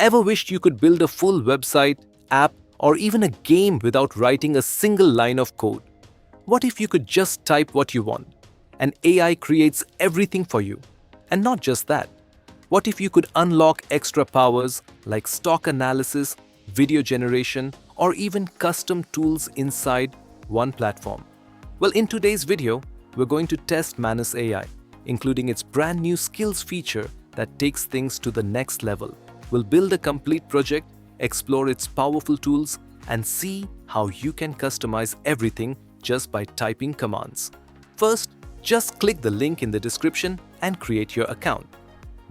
Ever wished you could build a full website, app, or even a game without writing a single line of code? What if you could just type what you want, and AI creates everything for you? And not just that. What if you could unlock extra powers like stock analysis, video generation, or even custom tools inside one platform? Well, in today's video, we're going to test Manus AI, including its brand new skills feature that takes things to the next level. We'll build a complete project, explore its powerful tools, and see how you can customize everything just by typing commands. First, just click the link in the description and create your account.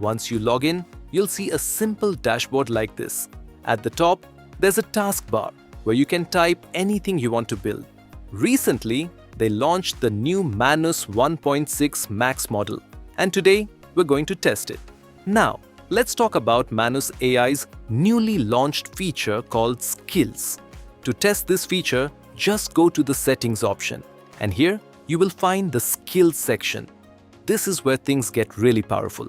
Once you log in, you'll see a simple dashboard like this. At the top, there's a taskbar where you can type anything you want to build. Recently, they launched the new Manus 1.6 Max model, and today we're going to test it. Now, let's talk about Manus AI's newly launched feature called Skills. To test this feature, just go to the Settings option, and here you will find the Skills section. This is where things get really powerful.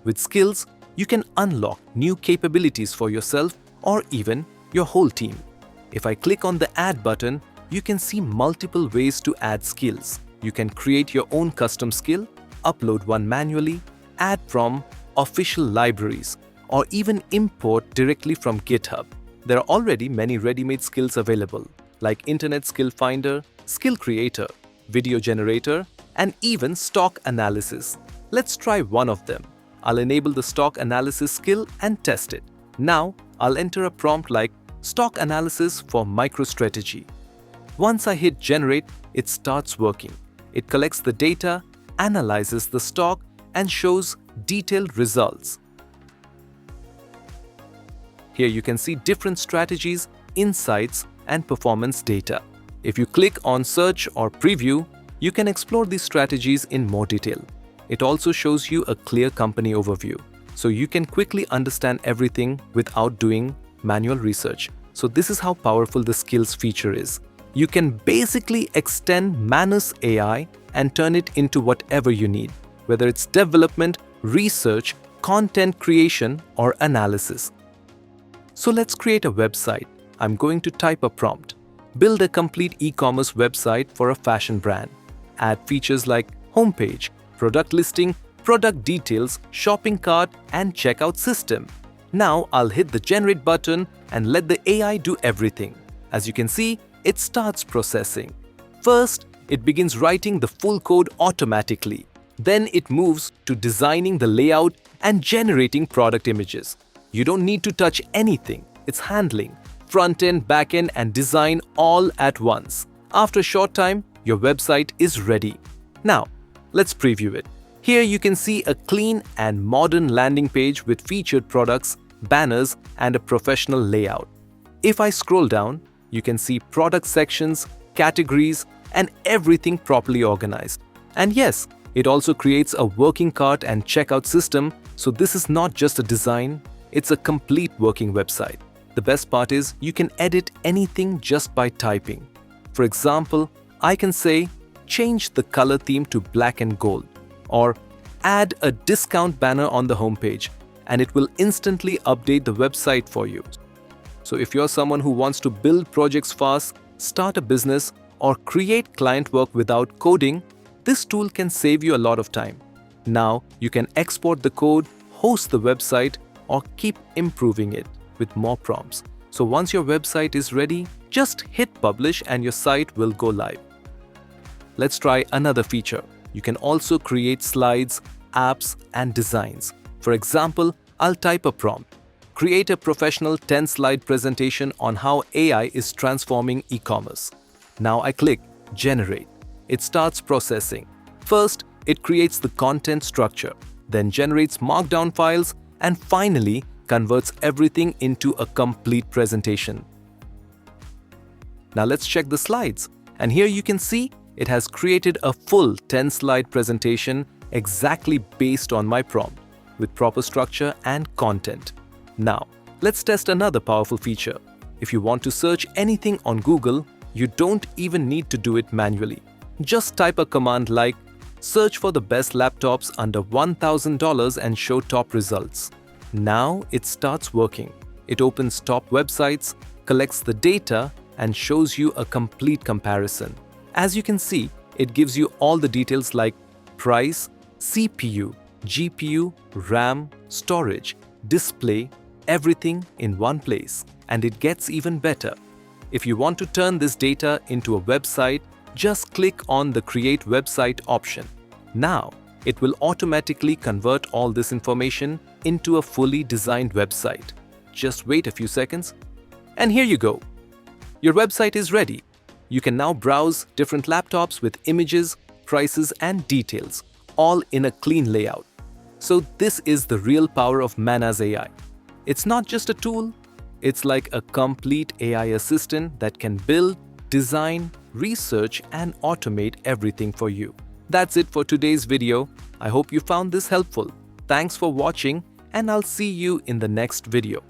With Skills, you can unlock new capabilities for yourself or even your whole team. If I click on the Add button, you can see multiple ways to add skills. You can create your own custom skill, upload one manually, add from official libraries, or even import directly from GitHub. There are already many ready-made skills available, like Internet Skill Finder, Skill Creator, Video Generator, and even Stock Analysis. Let's try one of them. I'll enable the Stock Analysis skill and test it. Now, I'll enter a prompt like Stock Analysis for MicroStrategy. Once I hit Generate, it starts working. It collects the data, analyzes the stock, and shows detailed results. Here you can see different strategies, insights, and performance data. If you click on Search or Preview, you can explore these strategies in more detail. It also shows you a clear company overview, so you can quickly understand everything without doing manual research. So this is how powerful the skills feature is. You can basically extend Manus AI and turn it into whatever you need, whether it's development, research, content creation, or analysis. So let's create a website. I'm going to type a prompt. Build a complete e-commerce website for a fashion brand. Add features like homepage, product listing, product details, shopping cart, and checkout system. Now I'll hit the Generate button and let the AI do everything. As you can see, it starts processing. First, it begins writing the full code automatically. Then it moves to designing the layout and generating product images. You don't need to touch anything. It's handling front-end, back-end, and design all at once. After a short time, your website is ready. Now, let's preview it. Here you can see a clean and modern landing page with featured products, banners, and a professional layout. If I scroll down, you can see product sections, categories, and everything properly organized. And yes, it also creates a working cart and checkout system, so this is not just a design, it's a complete working website. The best part is you can edit anything just by typing. For example, I can say, change the color theme to black and gold, or add a discount banner on the homepage, and it will instantly update the website for you. So if you're someone who wants to build projects fast, start a business, or create client work without coding, this tool can save you a lot of time. Now you can export the code, host the website, or keep improving it with more prompts. So once your website is ready, just hit publish and your site will go live. Let's try another feature. You can also create slides, apps, and designs. For example, I'll type a prompt. Create a professional 10-slide presentation on how AI is transforming e-commerce. Now I click Generate. It starts processing. First, it creates the content structure, then generates markdown files, and finally converts everything into a complete presentation. Now let's check the slides. And here you can see it has created a full 10-slide presentation exactly based on my prompt, with proper structure and content. Now, let's test another powerful feature. If you want to search anything on Google, you don't even need to do it manually. Just type a command like search for the best laptops under $1,000 and show top results. Now it starts working. It opens top websites, collects the data, and shows you a complete comparison. As you can see, it gives you all the details like price, CPU, GPU, RAM, storage, display, everything in one place. And it gets even better. If you want to turn this data into a website, just click on the Create Website option. Now, it will automatically convert all this information into a fully designed website. Just wait a few seconds, and here you go. Your website is ready. You can now browse different laptops with images, prices, and details, all in a clean layout. So this is the real power of Manus AI. It's not just a tool, it's like a complete AI assistant that can build, design, research, and automate everything for you. That's it for today's video. I hope you found this helpful. Thanks for watching, and I'll see you in the next video.